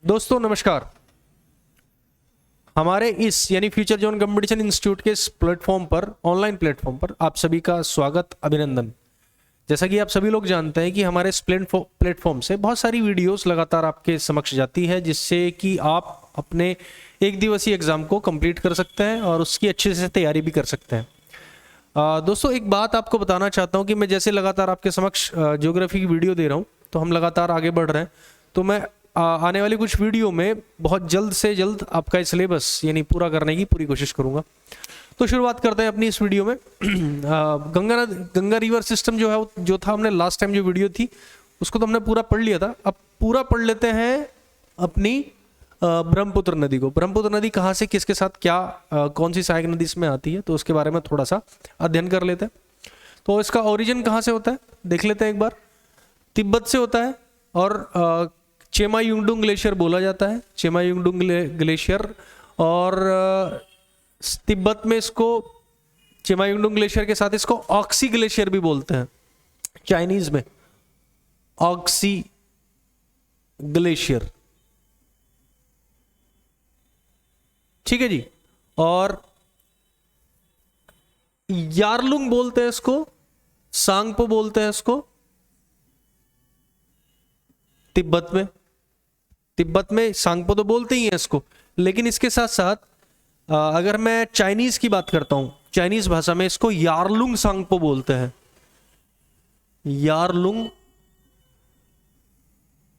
दोस्तों नमस्कार। हमारे इस यानी फ्यूचर जोन कंपटीशन इंस्टीट्यूट के इस प्लेटफॉर्म पर, ऑनलाइन प्लेटफॉर्म पर आप सभी का स्वागत, अभिनंदन। जैसा कि आप सभी लोग जानते हैं कि हमारे इस प्लेटफॉर्म से बहुत सारी वीडियोस लगातार आपके समक्ष जाती है, जिससे कि आप अपने एक दिवसीय एग्जाम को कंप्लीट कर सकते हैं और उसकी अच्छे से तैयारी भी कर सकते हैं। दोस्तों एक बात आपको बताना चाहता हूँ कि मैं जैसे लगातार आपके समक्ष ज्योग्राफी की वीडियो दे रहा हूँ, तो हम लगातार आगे बढ़ रहे हैं। तो मैं आने वाली कुछ वीडियो में बहुत जल्द से जल्द आपका सिलेबस यानी पूरा करने की पूरी कोशिश करूंगा। तो शुरुआत करते हैं अपनी इस वीडियो में। गंगा रिवर सिस्टम जो है, जो था, हमने लास्ट टाइम जो वीडियो थी उसको तो हमने पूरा पढ़ लिया था। अब पूरा पढ़ लेते हैं अपनी ब्रह्मपुत्र नदी को। ब्रह्मपुत्र नदी कहाँ से, किसके साथ, क्या कौन सी सहायक नदी इसमें आती है, तो उसके बारे में थोड़ा सा अध्ययन कर लेते हैं। तो इसका ओरिजिन कहाँ से होता है देख लेते हैं एक बार। तिब्बत से होता है और चेमायुंगडुंग ग्लेशियर बोला जाता है, चेमायुंगडुंग ग्लेशियर। और तिब्बत में इसको चेमायुंगडुंग ग्लेशियर के साथ इसको ऑक्सी ग्लेशियर भी बोलते हैं, चाइनीज में ऑक्सी ग्लेशियर। ठीक है जी। और यारलुंग बोलते हैं इसको, सांगपो बोलते हैं इसको तिब्बत में सांगपो तो बोलते ही हैं इसको। लेकिन इसके साथ साथ अगर मैं चाइनीज की बात करता हूं, चाइनीज भाषा में इसको यारलुंग सांगपो बोलते हैं, यारलुंग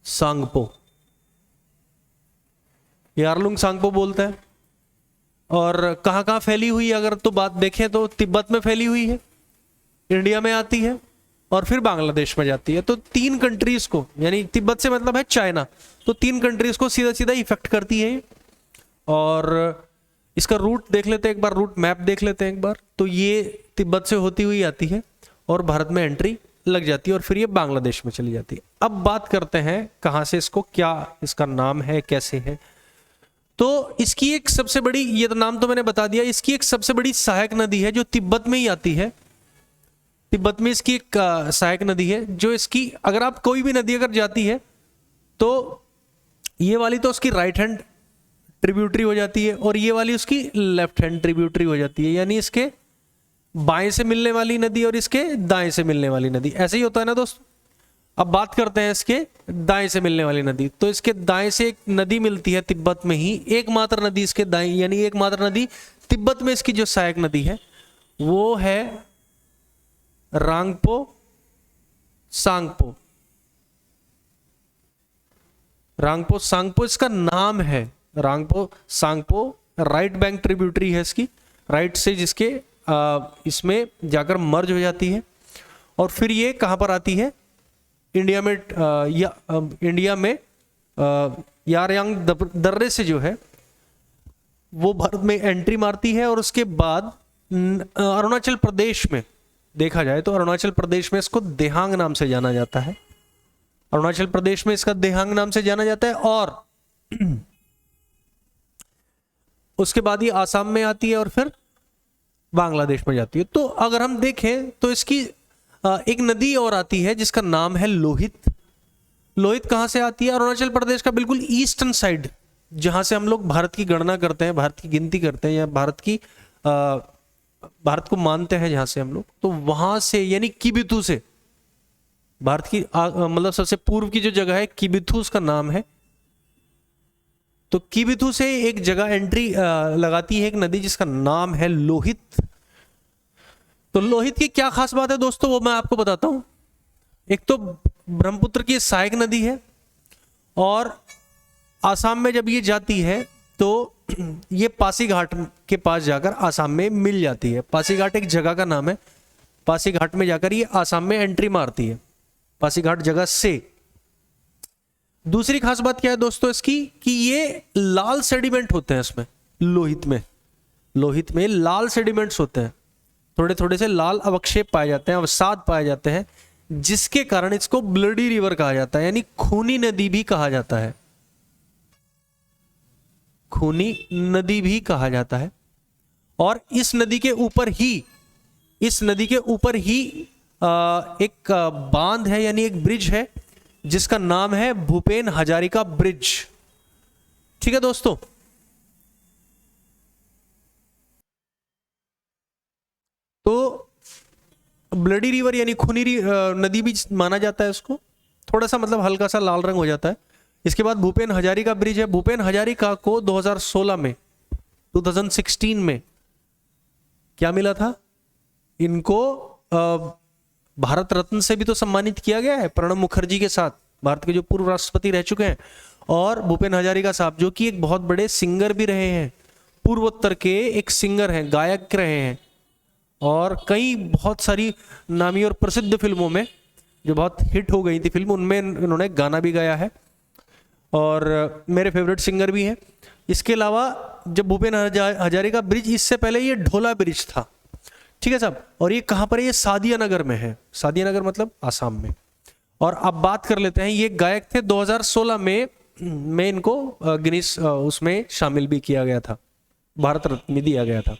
सांगपो, यारलुंग सांगपो बोलते हैं। और कहां कहां फैली हुई है अगर तो बात देखें तो तिब्बत में फैली हुई है, इंडिया में आती है और फिर बांग्लादेश में जाती है। तो तीन कंट्रीज को, यानी तिब्बत से मतलब है चाइना, तो तीन कंट्रीज को सीधा सीधा इफेक्ट करती है। और इसका रूट देख लेते हैं एक बार, रूट मैप देख लेते हैं एक बार। तो ये तिब्बत से होती हुई आती है और भारत में एंट्री लग जाती है और फिर ये बांग्लादेश में चली जाती है। अब बात करते हैं कहां से इसको, क्या इसका नाम है, कैसे है। तो इसकी एक सबसे बड़ी, ये तो नाम तो मैंने बता दिया, इसकी एक सबसे बड़ी सहायक नदी है जो तिब्बत में ही आती है। तिब्बत में इसकी एक सहायक नदी है जो इसकी, अगर आप कोई भी नदी अगर जाती है तो ये वाली तो उसकी राइट हैंड ट्रिब्यूटरी हो जाती है और ये वाली उसकी लेफ्ट हैंड ट्रिब्यूटरी हो जाती है। यानी इसके बाएं से मिलने वाली नदी और इसके दाएं से मिलने वाली नदी, ऐसे ही होता है ना दोस्तों। अब बात करते हैं इसके दाएं से मिलने वाली नदी। तो इसके दाएं से एक नदी मिलती है तिब्बत में ही, एकमात्र नदी इसके दाएं, यानी एकमात्र नदी तिब्बत में इसकी जो सहायक नदी है वो है रांगपो सांगपो। रांगपो सांगपो इसका नाम है, Rangpo Sangpo right bank tributary है इसकी, राइट से जिसके इसमें जाकर मर्ज हो जाती है। और फिर ये कहां पर आती है, इंडिया में, इंडिया में यारयांग दर्रे से जो है वो भारत में एंट्री मारती है। और उसके बाद अरुणाचल प्रदेश में देखा जाए तो अरुणाचल प्रदेश में इसको देहांग नाम से जाना जाता है, अरुणाचल प्रदेश में इसका देहांग नाम से जाना जाता है। और उसके बाद ये आसाम में आती है और फिर बांग्लादेश में जाती है। तो अगर हम देखें तो इसकी एक नदी और आती है जिसका नाम है लोहित। लोहित कहां से आती है, अरुणाचल प्रदेश का बिल्कुल ईस्टर्न साइड, जहां से हम लोग भारत की गणना करते हैं, भारत की गिनती करते हैं, या भारत को मानते हैं जहां से हम लोग, तो वहां से यानी किबिथु से, भारत की मतलब सबसे पूर्व की जो जगह है किबिथु उसका नाम है। तो किबिथु से एक जगह एंट्री लगाती है एक नदी जिसका नाम है लोहित। तो लोहित की क्या खास बात है दोस्तों, वो मैं आपको बताता हूं। एक तो ब्रह्मपुत्र की सहायक नदी है और आसाम में जब ये जाती है तो ये पासीघाट के पास जाकर आसाम में मिल जाती है। पासीघाट एक जगह का नाम है, पासीघाट में जाकर ये आसाम में एंट्री मारती है, पासीघाट जगह से। दूसरी खास बात क्या है दोस्तों इसकी, कि ये लाल सेडिमेंट होते हैं इसमें, लोहित में लाल सेडिमेंट्स होते हैं, थोड़े थोड़े से लाल अवक्षेप पाए जाते हैं, अवसाद पाए जाते हैं, जिसके कारण इसको ब्लडी रिवर कहा जाता है, यानी खूनी नदी भी कहा जाता है, खूनी नदी भी कहा जाता है। और इस नदी के ऊपर ही एक बांध है, यानी एक ब्रिज है जिसका नाम है भूपेन हजारिका ब्रिज। ठीक है दोस्तों, तो ब्लडी रिवर यानी खूनी नदी भी माना जाता है उसको, थोड़ा सा मतलब हल्का सा लाल रंग हो जाता है। इसके बाद भूपेन हजारिका ब्रिज है। भूपेन हजारिका को 2016 में 2016 में क्या मिला था इनको, भारत रत्न से भी तो सम्मानित किया गया है प्रणब मुखर्जी के साथ, भारत के जो पूर्व राष्ट्रपति रह चुके हैं। और भूपेन हजारिका साहब जो कि एक बहुत बड़े सिंगर भी रहे हैं, पूर्वोत्तर के एक सिंगर हैं, गायक रहे हैं, और कई बहुत सारी नामी और प्रसिद्ध फिल्मों में जो बहुत हिट हो गई थी फिल्म, उनमें इन्होंने गाना भी गाया है और मेरे फेवरेट सिंगर भी हैं। इसके अलावा जब भूपेन हजारिका ब्रिज, इससे पहले ये ढोला ब्रिज था, ठीक है साहब, और ये कहाँ पर है, ये सादिया नगर में है। सादिया नगर मतलब आसाम में। और अब बात कर लेते हैं, ये गायक थे 2016 में इनको गिनीज उसमें शामिल भी किया गया था, भारत रत्न भी दिया गया था।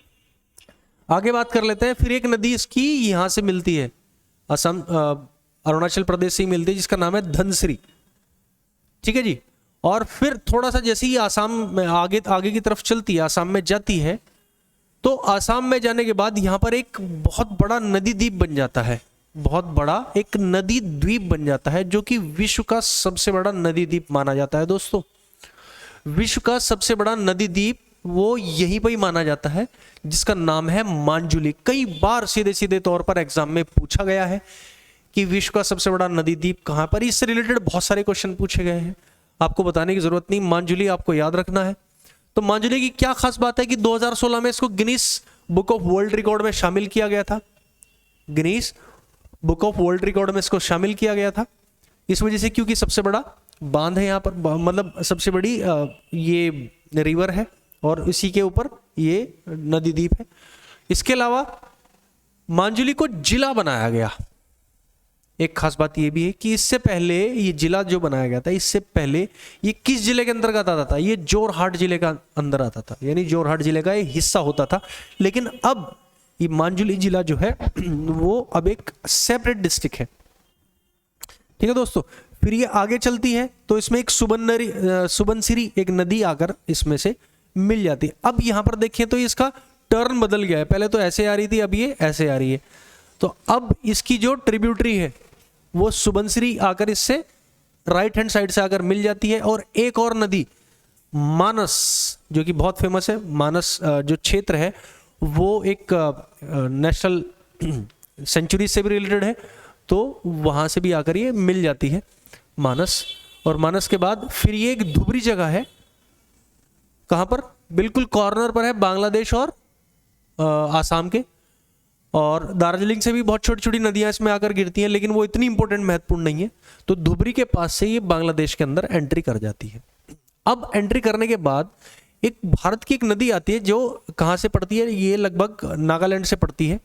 आगे बात कर लेते हैं, फिर एक नदी इसकी यहां से मिलती है, असम अरुणाचल प्रदेश से ही मिलती है, जिसका नाम है धनसिरी, ठीक है जी। और फिर थोड़ा सा जैसे ही आसाम में आगे की तरफ चलती है, आसाम में जाती है, तो आसाम में जाने के बाद यहां पर एक बहुत बड़ा नदी द्वीप बन जाता है, बहुत बड़ा एक नदी द्वीप बन जाता है, जो कि विश्व का सबसे बड़ा नदी द्वीप माना जाता है दोस्तों। विश्व का सबसे बड़ा नदी द्वीप वो यहीं पर ही माना जाता है, जिसका नाम है मांजुली। कई बार सीधे सीधे तौर पर एग्जाम में पूछा गया है कि विश्व का सबसे बड़ा नदी द्वीप कहां पर, इससे रिलेटेड बहुत सारे क्वेश्चन पूछे गए हैं, आपको बताने की जरूरत नहीं, मांजुली आपको याद रखना है। तो मांजुली की क्या खास बात है कि 2016 में इसको Guinness book of world record में शामिल किया गया था, Guinness book of world record में इसको शामिल किया गया था, इस वजह से क्योंकि सबसे बड़ा बांध है यहाँ पर, मतलब सबसे बड़ी ये रिवर है और इसी के ऊपर ये नदी द्वीप है। इसके अलावा मांजुली को जिला बनाया गया। एक खास बात ये भी है कि इससे पहले ये जिला जो बनाया गया था, इससे पहले ये किस जिले के अंतर्गत आता था, ये जोरहाट जिले का अंदर आता था, यानी जोरहाट जिले का ये हिस्सा होता था। लेकिन अब ये मांजुली जिला जो है वो अब एक सेपरेट डिस्ट्रिक्ट है, ठीक है दोस्तों। फिर ये आगे चलती है तो इसमें एक सुबनसिरी एक नदी आकर इसमें से मिल जाती है। अब यहां पर देखें तो इसका टर्न बदल गया है, पहले तो ऐसे आ रही थी, अब ये ऐसे आ रही है। तो अब इसकी जो ट्रिब्यूटरी है वो सुबनसिरी आकर इससे राइट हैंड साइड से आकर मिल जाती है। और एक और नदी मानस, जो कि बहुत फेमस है, मानस जो क्षेत्र है वो एक नेशनल सेंचुरी से भी रिलेटेड है, तो वहां से भी आकर ये मिल जाती है मानस। और मानस के बाद फिर ये एक धुबरी जगह है, कहां पर, बिल्कुल कॉर्नर पर है बांग्लादेश और आसाम के। और दार्जिलिंग से भी बहुत छोटी छोटी नदियां इसमें आकर गिरती हैं, लेकिन वो इतनी इंपॉर्टेंट महत्वपूर्ण नहीं है। तो धुबरी के पास से ये बांग्लादेश के अंदर एंट्री कर जाती है। अब एंट्री करने के बाद एक भारत की एक नदी आती है जो कहां से पड़ती है, ये लगभग नागालैंड से पड़ती है,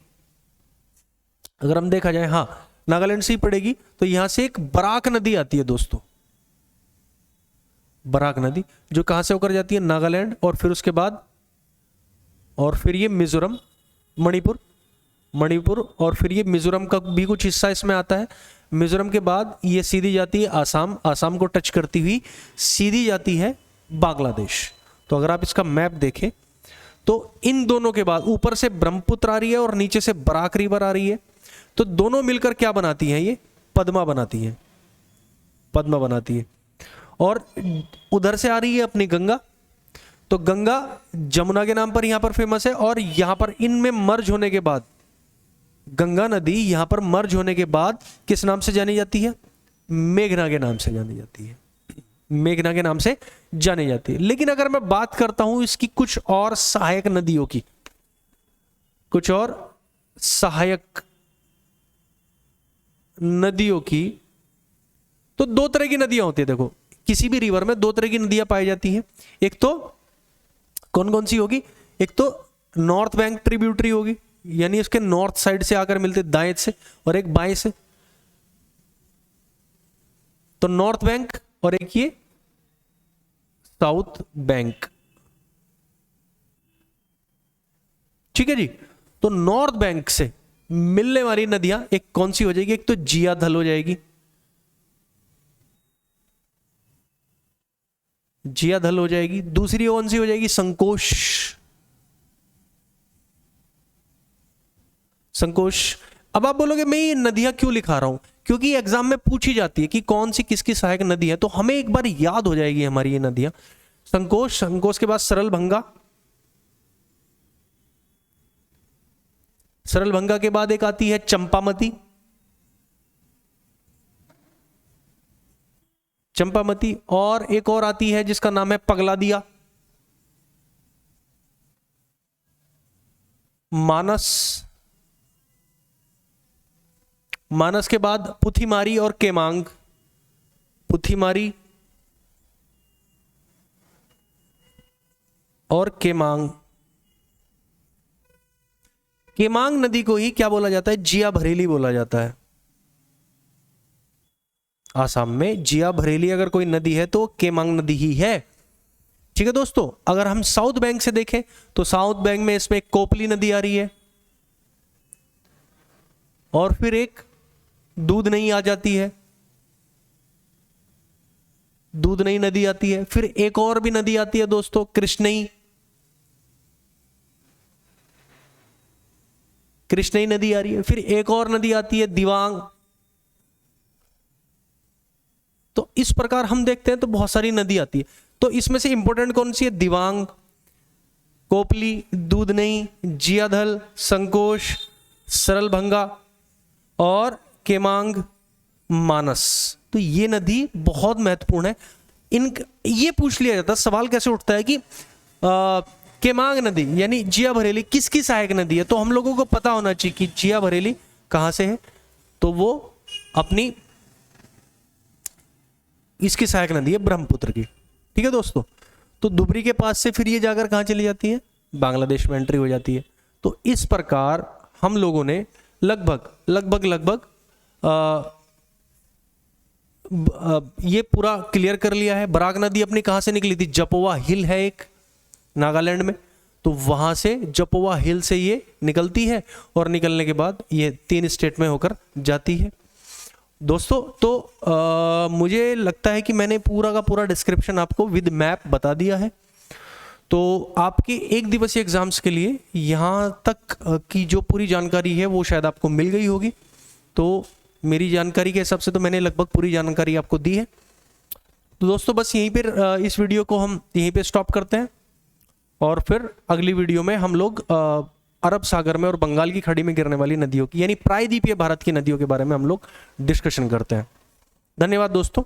अगर हम देखा जाए, हाँ नागालैंड से ही पड़ेगी। तो यहां से एक बराक नदी आती है दोस्तों, बराक नदी, जो कहां से होकर जाती है, नागालैंड, और फिर उसके बाद और फिर ये मिजोरम, मणिपुर, और फिर ये मिजोरम का भी कुछ हिस्सा इसमें आता है। मिजोरम के बाद ये सीधी जाती है आसाम, आसाम को टच करती हुई सीधी जाती है बांग्लादेश। तो अगर आप इसका मैप देखें तो इन दोनों के बाद ऊपर से ब्रह्मपुत्र आ रही है और नीचे से बराक रिवर आ रही है, तो दोनों मिलकर क्या बनाती हैं, ये पद्मा बनाती है, पद्मा बनाती है। और उधर से आ रही है अपनी गंगा, तो गंगा जमुना के नाम पर यहां पर फेमस है। और यहां पर इनमें मर्ज होने के बाद, गंगा नदी यहां पर मर्ज होने के बाद किस नाम से जानी जाती है, मेघना के नाम से जानी जाती है, मेघना के नाम से जानी जाती है। लेकिन अगर मैं बात करता हूं इसकी कुछ और सहायक नदियों की, कुछ और सहायक नदियों की, तो दो तरह की नदियां होती है। देखो किसी भी रिवर में दो तरह की नदियां पाई जाती हैं। एक तो कौन कौन सी होगी, एक तो नॉर्थ बैंक ट्रिब्यूटरी होगी, यानी उसके नॉर्थ साइड से आकर मिलते दाएं से, और एक बाएं से, तो नॉर्थ बैंक, और एक ये साउथ बैंक, ठीक है जी। तो नॉर्थ बैंक से मिलने वाली नदियां एक कौन सी हो जाएगी, एक तो जियाधल हो जाएगी, जियाधल हो जाएगी। दूसरी कौन सी हो जाएगी? संकोश। संकोश। अब आप बोलोगे मैं ये नदियां क्यों लिखा रहा हूं? क्योंकि एग्जाम में पूछी जाती है कि कौन सी किसकी सहायक नदी है, तो हमें एक बार याद हो जाएगी हमारी ये नदियां। संकोश, संकोश के बाद सरलभंगा, सरलभंगा के बाद एक आती है चंपामती, चंपामती, और एक और आती है जिसका नाम है पगलादिया, मानस, मानस के बाद पुथिमारी और केमांग, पुथिमारी और केमांग। केमांग नदी को ही क्या बोला जाता है? जिया भरेली बोला जाता है। आसाम में जिया भरेली अगर कोई नदी है तो केमांग नदी ही है। ठीक है दोस्तों, अगर हम साउथ बैंक से देखें तो साउथ बैंक में इसमें कोपली नदी आ रही है, और फिर एक दूधनई आ जाती है, दूधनई नदी आती है, फिर एक और भी नदी आती है दोस्तों, कृष्णई, कृष्णई नदी आ रही है, फिर एक और नदी आती है दिवांग। तो इस प्रकार हम देखते हैं तो बहुत सारी नदी आती है। तो इसमें से इंपॉर्टेंट कौन सी है? दिवांग, कोपली, दूधनई, जियाधल, संकोश, सरलभंगा और केमांग, मानस। तो ये नदी बहुत महत्वपूर्ण है। ये पूछ लिया जाता है, सवाल कैसे उठता है कि केमांग नदी यानी जिया भरेली किसकी सहायक नदी है? तो हम लोगों को पता होना चाहिए कि जिया भरेली कहां से है, तो वो अपनी इसकी सहायक नदी है ब्रह्मपुत्र की। ठीक है दोस्तों, तो धुबरी के पास से फिर ये जाकर कहां चली जाती है? बांग्लादेश में एंट्री हो जाती है। तो इस प्रकार हम लोगों ने लगभग ये पूरा क्लियर कर लिया है। बराक नदी अपनी कहां से निकली थी? जपोवा हिल है एक नागालैंड में, तो वहां से जपोवा हिल से ये निकलती है, और निकलने के बाद ये 3 स्टेट में होकर जाती है दोस्तों। तो मुझे लगता है कि मैंने पूरा का पूरा डिस्क्रिप्शन आपको विद मैप बता दिया है। तो आपके 1 दिवसीय एग्जाम्स के लिए यहाँ तक की जो पूरी जानकारी है वो शायद आपको मिल गई होगी। तो मेरी जानकारी के हिसाब से तो मैंने लगभग पूरी जानकारी आपको दी है। तो दोस्तों बस यहीं पर इस वीडियो को हम यहीं पे स्टॉप करते हैं, और फिर अगली वीडियो में हम लोग अरब सागर में और बंगाल की खाड़ी में गिरने वाली नदियों की यानी प्रायद्वीपीय भारत की नदियों के बारे में हम लोग डिस्कशन करते हैं। धन्यवाद दोस्तों।